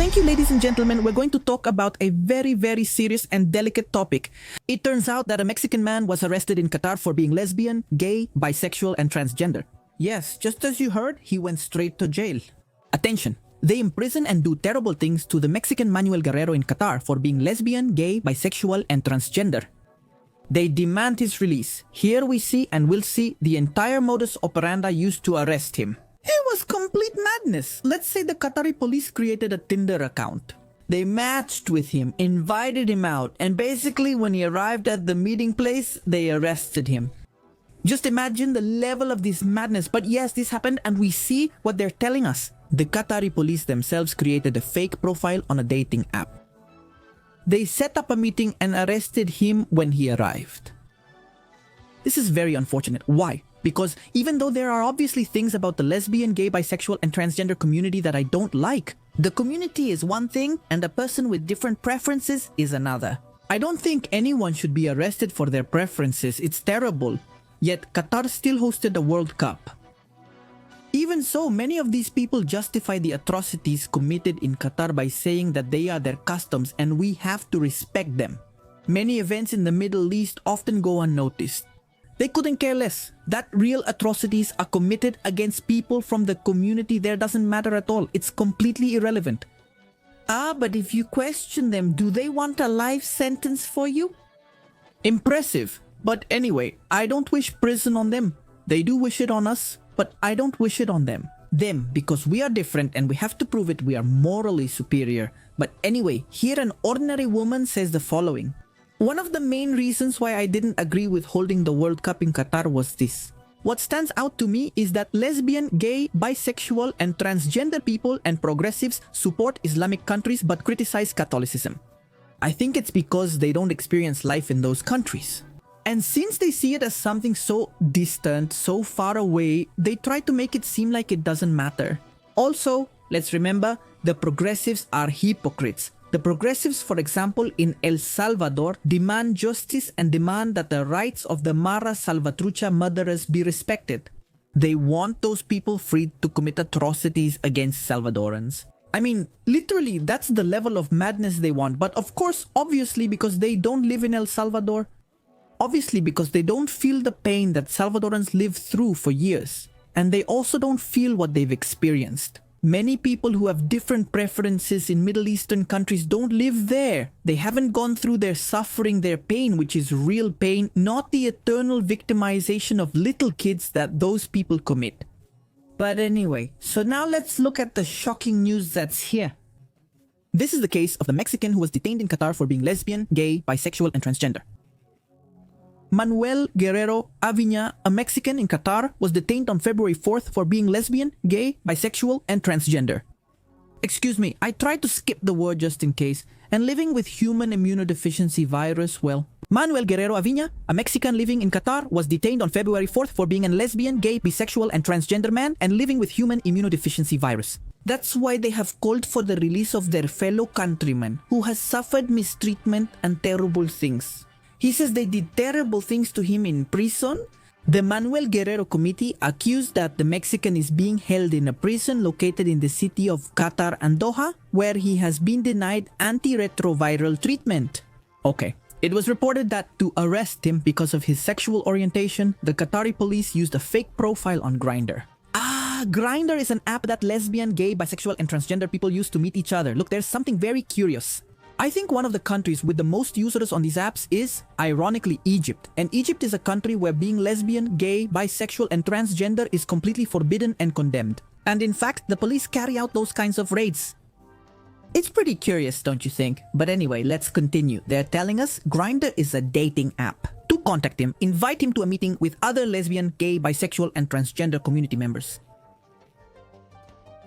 thank you, ladies and gentlemen. We're going to talk about a very serious and delicate topic. It turns out that a Mexican man was arrested in Qatar for being lesbian, gay, bisexual, and transgender. Yes, just as you heard, he went straight to jail. Attention! They imprison and do terrible things to the Mexican Manuel Guerrero in Qatar for being lesbian, gay, bisexual, and transgender. They demand his release. Here we see and will see the entire modus operandi used to arrest him. It was complete madness. Let's say the Qatari police created a Tinder account. They matched with him, invited him out, and basically when he arrived at the meeting place, they arrested him. Just imagine the level of this madness. But yes, this happened and we see what they're telling us. The Qatari police themselves created a fake profile on a dating app. They set up a meeting and arrested him when he arrived. This is very unfortunate. Why? Because even though there are obviously things about the lesbian, gay, bisexual, and transgender community that I don't like, the community is one thing and a person with different preferences is another. I don't think anyone should be arrested for their preferences. It's terrible. Yet Qatar still hosted the World Cup. Even so, many of these people justify the atrocities committed in Qatar by saying that they are their customs and we have to respect them. Many events in the Middle East often go unnoticed. They couldn't care less. That real atrocities are committed against people from the community there doesn't matter at all. It's completely irrelevant. But if you question them, do they want a life sentence for you? Impressive. But anyway, I don't wish prison on them. They do wish it on us, but I don't wish it on them. Them, because we are different and we have to prove it we are morally superior. But anyway, here an ordinary woman says the following. One of the main reasons why I didn't agree with holding the World Cup in Qatar was this. What stands out to me is that lesbian, gay, bisexual, and transgender people and progressives support Islamic countries but criticize Catholicism. I think it's because they don't experience life in those countries. And since they see it as something so distant, so far away, they try to make it seem like it doesn't matter. Also, let's remember, the progressives are hypocrites. The progressives, for example, in El Salvador, demand justice and demand that the rights of the Mara Salvatrucha murderers be respected. They want those people freed to commit atrocities against Salvadorans. I mean, literally, that's the level of madness they want. But of course, obviously, because they don't live in El Salvador, obviously because they don't feel the pain that Salvadorans live through for years. And they also don't feel what they've experienced. Many people who have different preferences in Middle Eastern countries don't live there. They haven't gone through their suffering, their pain, which is real pain, not the eternal victimization of little kids that those people commit. But anyway, so now let's look at the shocking news that's here. This is the case of the Mexican who was detained in Qatar for being lesbian, gay, bisexual, and transgender. Manuel Guerrero Aviña, a Mexican in Qatar, was detained on February 4th for being lesbian, gay, bisexual, and transgender. Excuse me, I tried to skip the word just in case, and living with human immunodeficiency virus, well. Manuel Guerrero Aviña, a Mexican living in Qatar, was detained on February 4th for being a lesbian, gay, bisexual, and transgender man and living with human immunodeficiency virus. That's why they have called for the release of their fellow countryman who has suffered mistreatment and terrible things. He says they did terrible things to him in prison. The Manuel Guerrero Committee accused that the Mexican is being held in a prison located in the city of Qatar and Doha, where he has been denied antiretroviral treatment. Okay, it was reported that to arrest him because of his sexual orientation, the Qatari police used a fake profile on Grindr. Grindr is an app that lesbian, gay, bisexual, and transgender people use to meet each other. Look, there's something very curious. I think one of the countries with the most users on these apps is, ironically, Egypt. And Egypt is a country where being lesbian, gay, bisexual, and transgender is completely forbidden and condemned. And in fact, the police carry out those kinds of raids. It's pretty curious, don't you think? But anyway, let's continue. They're telling us Grindr is a dating app. To contact him, invite him to a meeting with other lesbian, gay, bisexual, and transgender community members.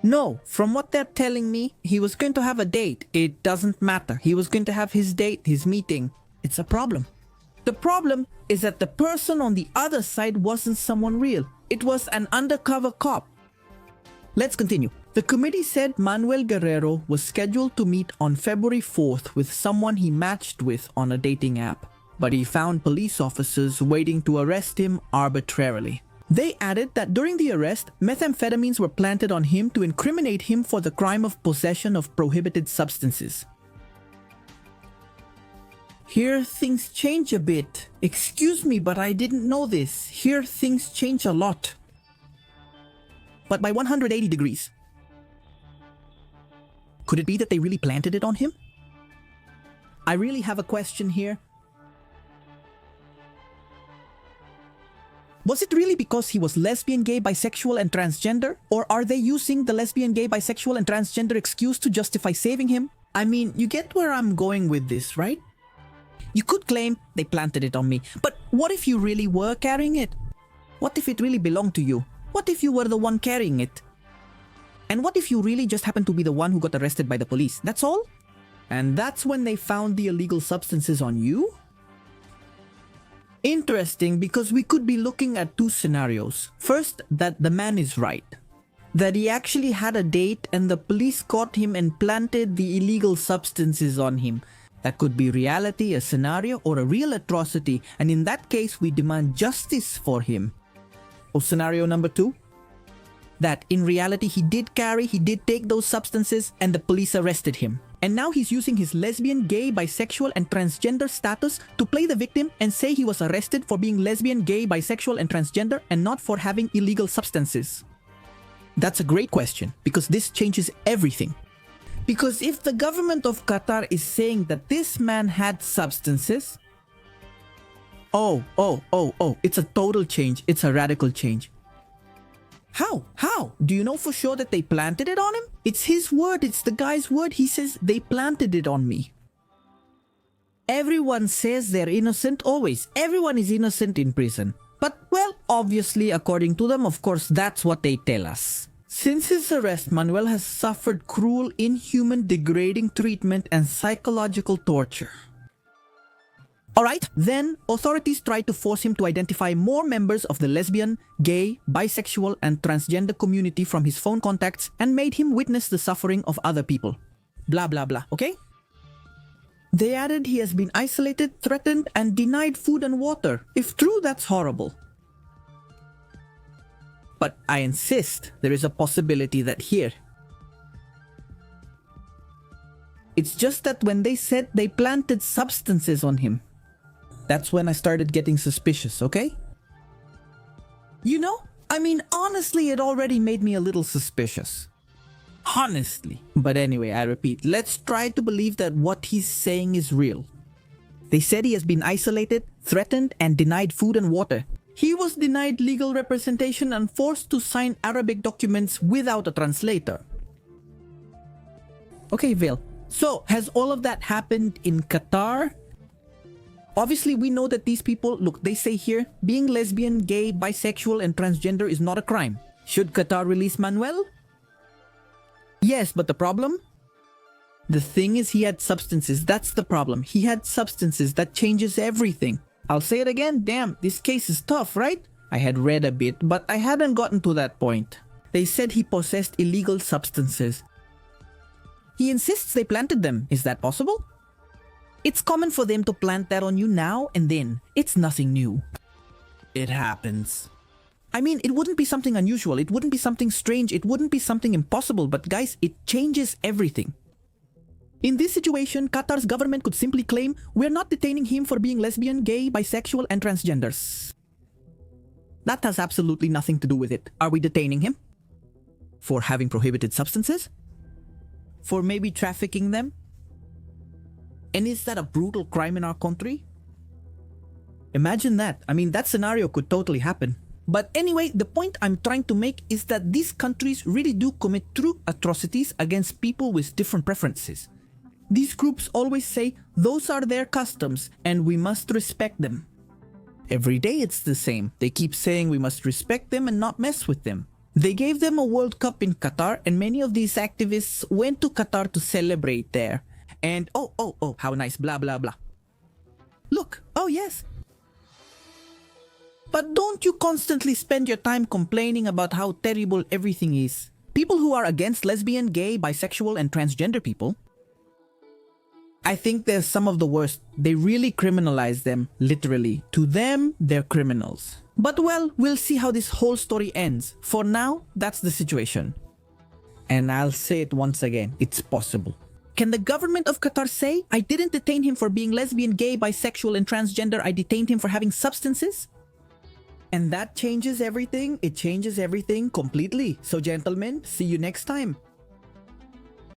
No, from what they're telling me, he was going to have a date. It doesn't matter. He was going to have his date, his meeting. It's a problem. The problem is that the person on the other side wasn't someone real. It was an undercover cop. Let's continue. The committee said Manuel Guerrero was scheduled to meet on February 4th with someone he matched with on a dating app, but he found police officers waiting to arrest him arbitrarily. They added that during the arrest, methamphetamines were planted on him to incriminate him for the crime of possession of prohibited substances. Here things change a bit. Excuse me, but I didn't know this. Here things change a lot. But by 180 degrees. Could it be that they really planted it on him? I really have a question here. Was it really because he was lesbian, gay, bisexual, and transgender? Or are they using the lesbian, gay, bisexual, and transgender excuse to justify saving him? I mean, you get where I'm going with this, right? You could claim they planted it on me, but what if you really were carrying it? What if it really belonged to you? What if you were the one carrying it? And what if you really just happened to be the one who got arrested by the police? That's all? And that's when they found the illegal substances on you? Interesting, because we could be looking at two scenarios. First, that the man is right. That he actually had a date and the police caught him and planted the illegal substances on him. That could be reality, a scenario, or a real atrocity, and in that case, we demand justice for him. Or scenario number two, that in reality he did take those substances and the police arrested him. And now he's using his lesbian, gay, bisexual, and transgender status to play the victim and say he was arrested for being lesbian, gay, bisexual, and transgender and not for having illegal substances. That's a great question, because this changes everything. Because if the government of Qatar is saying that this man had substances, it's a total change. It's a radical change. How? Do you know for sure that they planted it on him? It's his word. It's the guy's word. He says they planted it on me. Everyone says they're innocent always. Everyone is innocent in prison. But, well, obviously, according to them, of course, that's what they tell us. Since his arrest, Manuel has suffered cruel, inhuman, degrading treatment and psychological torture. Alright, then authorities tried to force him to identify more members of the lesbian, gay, bisexual, and transgender community from his phone contacts and made him witness the suffering of other people. Blah blah blah, okay? They added he has been isolated, threatened, and denied food and water. If true, that's horrible. But I insist there is a possibility that here. It's just that when they said they planted substances on him, that's when I started getting suspicious, okay? You know, I mean, honestly, it already made me a little suspicious. Honestly. But anyway, I repeat, let's try to believe that what he's saying is real. They said he has been isolated, threatened, and denied food and water. He was denied legal representation and forced to sign Arabic documents without a translator. Okay, Vale. So, has all of that happened in Qatar? Obviously, we know that these people, look, they say here, being lesbian, gay, bisexual, and transgender is not a crime. Should Qatar release Manuel? Yes, but the problem? The thing is, he had substances. That's the problem. He had substances. That changes everything. I'll say it again. Damn, this case is tough, right? I had read a bit, but I hadn't gotten to that point. They said he possessed illegal substances. He insists they planted them. Is that possible? It's common for them to plant that on you now and then. It's nothing new. It happens. I mean, it wouldn't be something unusual. It wouldn't be something strange. It wouldn't be something impossible. But guys, it changes everything. In this situation, Qatar's government could simply claim, we're not detaining him for being lesbian, gay, bisexual, and transgenders. That has absolutely nothing to do with it. Are we detaining him? For having prohibited substances? For maybe trafficking them? And is that a brutal crime in our country? Imagine that. I mean, that scenario could totally happen. But anyway, the point I'm trying to make is that these countries really do commit true atrocities against people with different preferences. These groups always say those are their customs and we must respect them. Every day it's the same. They keep saying we must respect them and not mess with them. They gave them a World Cup in Qatar and many of these activists went to Qatar to celebrate there. And oh, how nice, blah, blah, blah. Look, oh yes. But don't you constantly spend your time complaining about how terrible everything is? People who are against lesbian, gay, bisexual, and transgender people, I think they're some of the worst. They really criminalize them, literally. To them, they're criminals. But well, we'll see how this whole story ends. For now, that's the situation. And I'll say it once again, it's possible. Can the government of Qatar say, I didn't detain him for being lesbian, gay, bisexual, and transgender, I detained him for having substances? And that changes everything. It changes everything completely. So gentlemen, see you next time.